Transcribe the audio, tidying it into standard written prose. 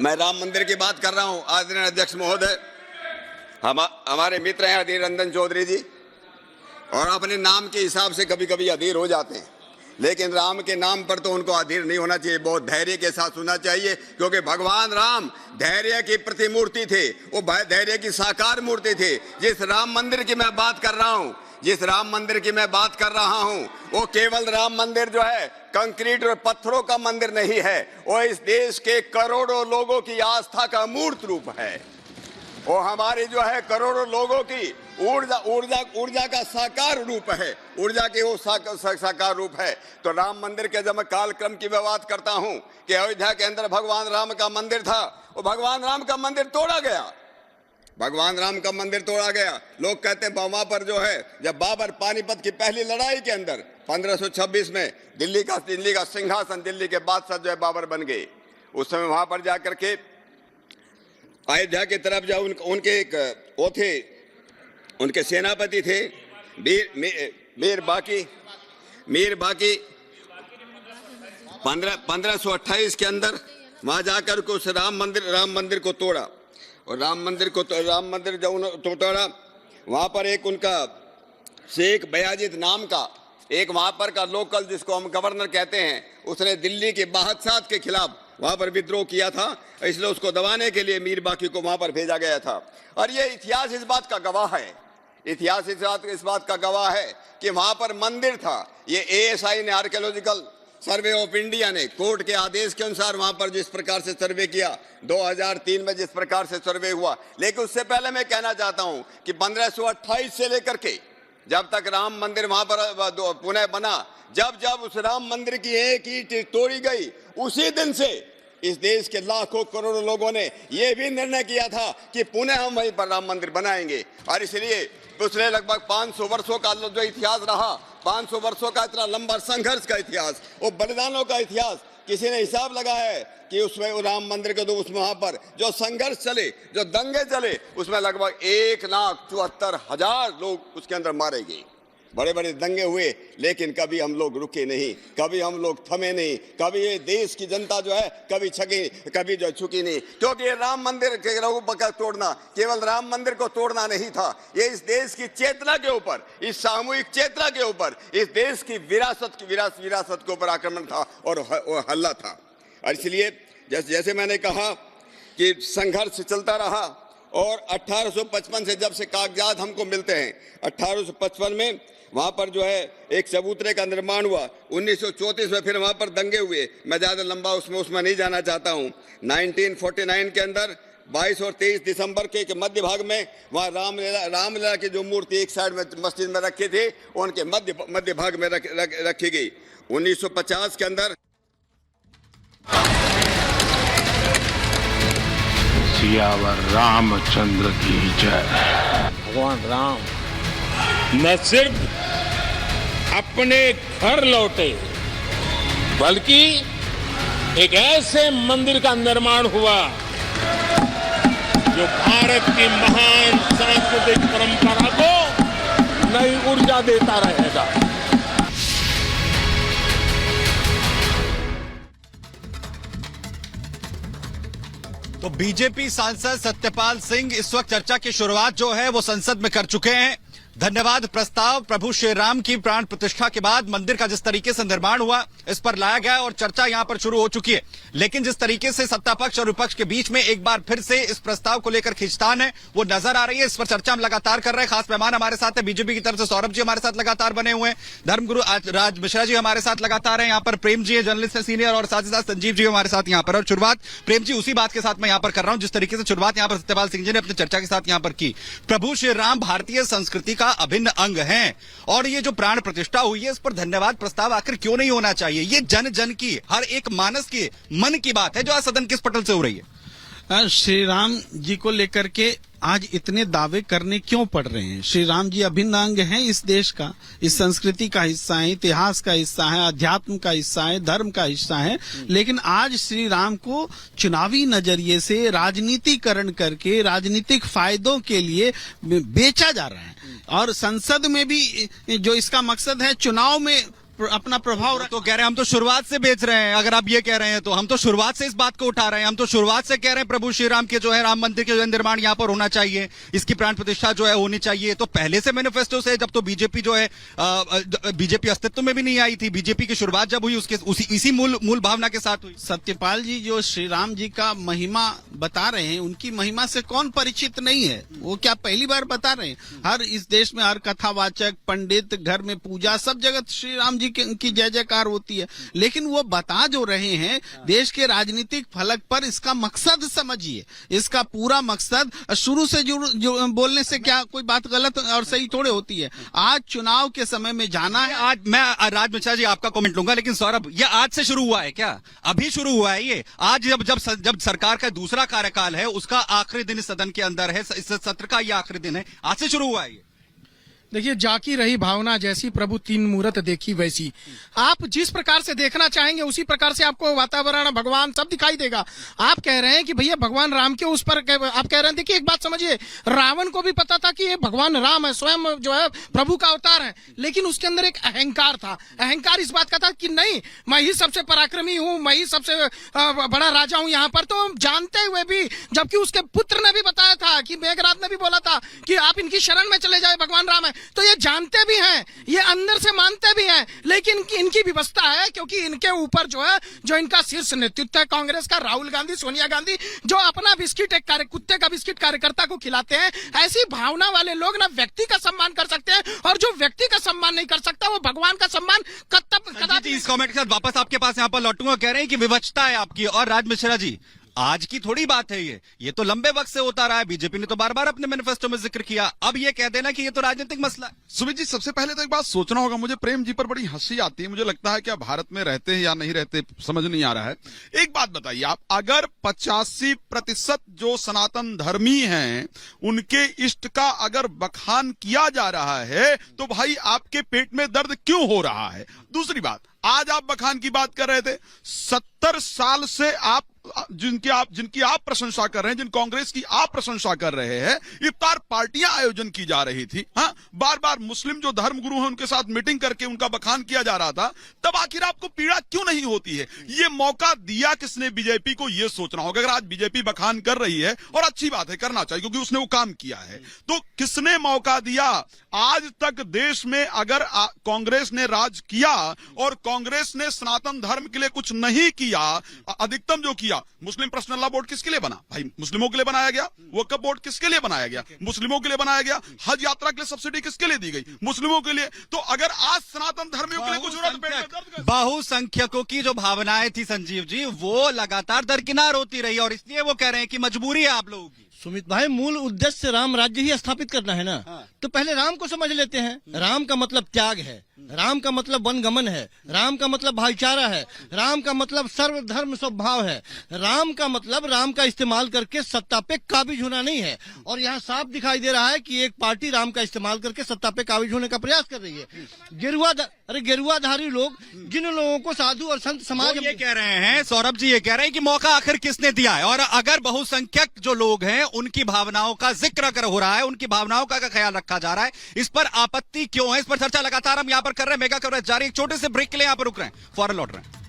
मैं राम मंदिर की बात कर रहा हूं। आदरणीय अध्यक्ष महोदय, हमारे मित्र हैं अधीर रंजन चौधरी जी, और अपने नाम के हिसाब से कभी कभी अधीर हो जाते हैं, लेकिन राम के नाम पर तो उनको अधीर नहीं होना चाहिए, बहुत धैर्य के साथ सुनना चाहिए, क्योंकि भगवान राम धैर्य की प्रतिमूर्ति थे, वो धैर्य की साकार मूर्ति थे। जिस राम मंदिर की मैं बात कर रहा हूं, वो केवल राम मंदिर जो है कंक्रीट और पत्थरों का मंदिर नहीं है, वो इस देश के करोड़ों लोगों की आस्था का मूर्त रूप है। वो हमारी जो है करोड़ों लोगों की ऊर्जा का साकार रूप है, ऊर्जा के वो साकार रूप है। तो राम मंदिर के जब मैं कालक्रम की मैं बात करता हूं कि अयोध्या के अंदर भगवान राम का मंदिर था, वो भगवान राम का मंदिर तोड़ा गया, लोग कहते हैं वहां पर जो है जब बाबर पानीपत की पहली लड़ाई के अंदर 1526 में दिल्ली का सिंहासन, दिल्ली के बादशाह जो है बाबर बन गए, उस समय वहां पर जाकर के अयोध्या की तरफ जाओ, उनके सेनापति थे मीर बाकी 1528 के अंदर वहां जाकर के उस राम मंदिर को तोड़ा, और राम मंदिर जब तोड़ा, वहां पर एक उनका शेख बयाजिद नाम का एक वहां पर का लोकल, जिसको हम गवर्नर कहते हैं, उसने दिल्ली के बादशाह के खिलाफ वहां पर विद्रोह किया था, इसलिए उसको दबाने के लिए मीर बाकी को वहां पर भेजा गया था। और ये इतिहास इस बात का गवाह है, कि वहां पर मंदिर था। ये ASI ने, आर्कियोलॉजिकल सर्वे ऑफ इंडिया ने, कोर्ट के आदेश के अनुसार वहां पर जिस प्रकार से सर्वे किया, 2003 में जिस प्रकार से सर्वे हुआ। लेकिन उससे पहले मैं कहना चाहता हूं कि 1528 से लेकर के जब तक राम मंदिर वहां पर पुनः बना, जब उस राम मंदिर की एक ईंट तोड़ी गई, उसी दिन से इस देश के लाखों करोड़ों लोगों ने यह भी निर्णय किया था कि पुनः हम वहीं पर राम मंदिर बनाएंगे। और इसलिए पिछले लगभग 500 वर्षों का जो इतिहास रहा, 500 वर्षों का इतना लंबा संघर्ष का इतिहास, वो बलिदानों का इतिहास, किसी ने हिसाब लगाया है कि उसमें राम मंदिर के उसमें वहां पर जो संघर्ष चले, जो दंगे चले, उसमें लगभग 1,74,000 लोग उसके अंदर मारे गए। बड़े बड़े दंगे हुए, लेकिन कभी हम लोग रुके नहीं, कभी हम लोग थमे नहीं, कभी ये देश की जनता जो है कभी झुकी नहीं, क्योंकि ये राम मंदिर के तोड़ना केवल राम मंदिर को तोड़ना नहीं था, ये इस देश की चेतना के ऊपर, इस सामूहिक चेतना के ऊपर, इस देश की विरासत के ऊपर आक्रमण था और हल्ला था। और इसलिए जैसे मैंने कहा कि संघर्ष चलता रहा, और 1855 से जब से कागजात हमको मिलते हैं, 1855 में वहां पर जो है एक चबूतरे का निर्माण हुआ, 1934 में फिर वहां पर दंगे हुए, मैं ज्यादा लंबा उसमें नहीं जाना चाहता हूं। 1949 के अंदर 22 और 23 दिसंबर के मध्य भाग में वहां रामलीला की जो मूर्ति एक साइड में मस्जिद में रखी थी, उनके मध्य भाग में रखी गई। 1950 के अंदर सियावर रामचंद्र की जय। भगवान राम न सिर्फ अपने घर लौटे, बल्कि एक ऐसे मंदिर का निर्माण हुआ जो भारत की महान सांस्कृतिक परंपरा को नई ऊर्जा देता रहेगा। तो बीजेपी सांसद सत्यपाल सिंह इस वक्त चर्चा की शुरुआत जो है वो संसद में कर चुके हैं। धन्यवाद प्रस्ताव प्रभु श्री राम की प्राण प्रतिष्ठा के बाद मंदिर का जिस तरीके से निर्माण हुआ, इस पर लाया गया और चर्चा यहां पर शुरू हो चुकी है। लेकिन जिस तरीके से सत्ता पक्ष और विपक्ष के बीच में एक बार फिर से इस प्रस्ताव को लेकर खींचतान है, वो नजर आ रही है। इस पर चर्चा हम लगातार कर रहे हैं। खास मेहमान हमारे साथ है, बीजेपी की तरफ से सौरभ जी हमारे साथ लगातार बने हुए हैं, धर्मगुरु राज मिश्रा जी हमारे साथ लगातार है, यहाँ पर प्रेम जी है, जर्नलिस्ट है सीनियर, और साथ ही साथ संजीव जी हमारे साथ यहाँ पर। और शुरुआत प्रेम जी उसी बात के साथ मैं यहाँ पर कर रहा हूँ जिस तरीके से शुरुआत यहाँ पर सत्यपाल सिंह जी ने अपनी चर्चा के साथ यहाँ पर की। प्रभु श्री राम भारतीय संस्कृति का अभिन्न अंग हैं, और ये जो प्राण प्रतिष्ठा हुई है, इस पर धन्यवाद प्रस्ताव आखिर क्यों नहीं होना चाहिए? ये जन जन की, हर एक मानस के मन की बात है जो आज सदन किस पटल से हो रही है। श्री राम जी को लेकर के आज इतने दावे करने क्यों पड़ रहे हैं? श्री राम जी अभिन्न अंग हैं इस देश का, इस संस्कृति का हिस्सा है, इतिहास का हिस्सा है, अध्यात्म का हिस्सा है, धर्म का हिस्सा है। लेकिन आज श्री राम को चुनावी नजरिए से राजनीतिकरण करके राजनीतिक फायदों के लिए बेचा जा रहा है, और संसद में भी जो इसका मकसद है चुनाव में अपना प्रभाव तो कह रहे हैं हम तो शुरुआत से बेच रहे हैं। अगर आप ये कह रहे हैं तो हम तो शुरुआत से इस बात को उठा रहे हैं, हम तो शुरुआत से कह रहे हैं प्रभु श्री राम के जो है राम मंदिर के जो है निर्माण यहाँ पर होना चाहिए, इसकी प्राण प्रतिष्ठा जो है होनी चाहिए। तो पहले से मैनिफेस्टो से, जब तो बीजेपी जो है बीजेपी अस्तित्व में भी नहीं आई थी, बीजेपी की शुरुआत जब हुई उसके इसी मूल भावना के साथ हुई। सत्यपाल जी जो श्री राम जी का महिमा बता रहे हैं, उनकी महिमा से कौन परिचित नहीं है? वो क्या पहली बार बता रहे हैं? हर इस देश में हर कथावाचक, पंडित, घर में पूजा, सब जगह श्री राम जी की जय जयकार होती है। लेकिन वो बता जो रहे हैं देश के राजनीतिक फलक पर, इसका मकसद समझिए। इसका पूरा मकसद शुरू से जो बोलने से क्या कोई बात गलत और सही थोड़े होती है। आज चुनाव के समय में जाना है। आज मैं राज मिश्रा जी आपका कमेंट लूंगा, लेकिन सौरभ ये आज से शुरू हुआ है क्या? अभी शुरू हुआ है ये? आज जब सरकार का दूसरा कार्यकाल है, उसका आखिरी दिन सदन के अंदर है, इस सत्र का ये आखिरी दिन है, आज से शुरू हुआ है ये? देखिए, जाकी रही भावना जैसी, प्रभु तीन मूरत देखी वैसी। आप जिस प्रकार से देखना चाहेंगे उसी प्रकार से आपको वातावरण, भगवान सब दिखाई देगा। आप कह रहे हैं कि भैया भगवान राम के उस पर आप कह रहे हैं, देखिए एक बात समझिए, रावण को भी पता था कि ये भगवान राम है, स्वयं जो है प्रभु का अवतार है, लेकिन उसके अंदर एक अहंकार था। अहंकार इस बात का था कि नहीं, मैं ही सबसे पराक्रमी हूँ, मैं ही सबसे बड़ा राजा हूँ यहाँ पर। तो जानते हुए भी, जबकि उसके पुत्र ने भी बताया था कि मेघराज ने भी बोला था कि आप इनकी शरण में चले जाए, भगवान राम है, तो ये जानते भी हैं, ये अंदर से मानते भी हैं, लेकिन इनकी व्यवस्था है, क्योंकि इनके ऊपर जो है, जो इनका शीर्ष नेतृत्व है कांग्रेस का, राहुल गांधी, सोनिया गांधी, जो अपना बिस्किट एक कुत्ते का बिस्किट कार्यकर्ता को खिलाते हैं। ऐसी भावना वाले लोग ना व्यक्ति का सम्मान कर सकते हैं, और जो व्यक्ति का सम्मान नहीं कर सकता वो भगवान का सम्मान कदापि। इस कमेंट के साथ वापस आपके पास यहाँ पर लौटूंगा। कह रहे हैं कि विवक्षता है आपकी। और राज मिश्रा जी, आज की थोड़ी बात है ये तो लंबे वक्त से होता रहा है। बीजेपी ने तो बार बार अपने मैनिफेस्टो में जिक्र किया, अब ये कह देना कि ये तो राजनीतिक मसला है। सुमित जी, सबसे पहले तो एक बात सोचना होगा, मुझे प्रेम जी पर बड़ी हंसी आती है। मुझे लगता है क्या भारत में रहते हैं या नहीं रहते, समझ नहीं आ रहा है। एक बात बताइए आप, अगर 85% जो सनातन धर्मी हैं उनके इष्ट का अगर बखान किया जा रहा है, तो भाई आपके पेट में दर्द क्यों हो रहा है? दूसरी बात, आज आप बखान की बात कर रहे थे, 70 साल से आप जिनकी आप प्रशंसा कर रहे हैं, जिन कांग्रेस की आप प्रशंसा कर रहे हैं, इफ्तार पार्टियां आयोजन की जा रही थी। हाँ, बार बार मुस्लिम जो धर्मगुरु हैं उनके साथ मीटिंग करके उनका बखान किया जा रहा था, तब आखिर आपको पीड़ा क्यों नहीं होती है? ये मौका दिया किसने बीजेपी को, ये सोचना होगा। अगर आज बीजेपी बखान कर रही है, और अच्छी बात है, करना चाहिए क्योंकि उसने वो काम किया है, तो किसने मौका दिया? आज तक देश में अगर कांग्रेस ने राज किया और कांग्रेस ने सनातन धर्म के लिए कुछ नहीं किया, अधिकतम जो किया, मुस्लिम पर्सनल लॉ बोर्ड किसके लिए बना? भाई मुस्लिमों के लिए बनाया गया। वक्फ बोर्ड किसके लिए बनाया गया? मुस्लिमों के लिए बनाया गया। हज यात्रा के लिए सब्सिडी किसके लिए दी गई? मुस्लिमों के लिए। तो अगर आज सनातन धर्मियों के लिए कुछ बहुसंख्यकों की जो भावनाएं थी संजीव जी, वो लगातार दरकिनार होती रही, और इसलिए वो कह रहे हैं कि मजबूरी है आप लोगों की। सुमित भाई, मूल उद्देश्य राम राज्य ही स्थापित करना है ना। तो पहले राम को समझ लेते हैं। राम का मतलब त्याग है, राम का मतलब वनगमन है, राम का मतलब भाईचारा है, राम का मतलब सर्वधर्म स्वभाव है, राम का मतलब राम का इस्तेमाल करके सत्ता पे काबिज होना नहीं है। और यहाँ साफ दिखाई दे रहा है कि एक पार्टी राम का इस्तेमाल करके सत्ता पे काबिज होने का प्रयास कर रही है। गेरुआधारी लोग, जिन लोगों को साधु और संत समाज ये कह रहे हैं, सौरभ जी ये कह रहे हैं कि मौका आखिर किसने दिया है? और अगर बहुसंख्यक जो लोग हैं उनकी भावनाओं का जिक्र कर हो रहा है, उनकी भावनाओं का ख्याल रखा जा रहा है, इस पर आपत्ति क्यों है? इस पर चर्चा लगातार हम यहाँ पर कर रहे हैं। मेगा कवरेज जारी। एक छोटे से ब्रेक के लिए यहाँ पर रुक रहे हैं, फौरन लौट रहे हैं।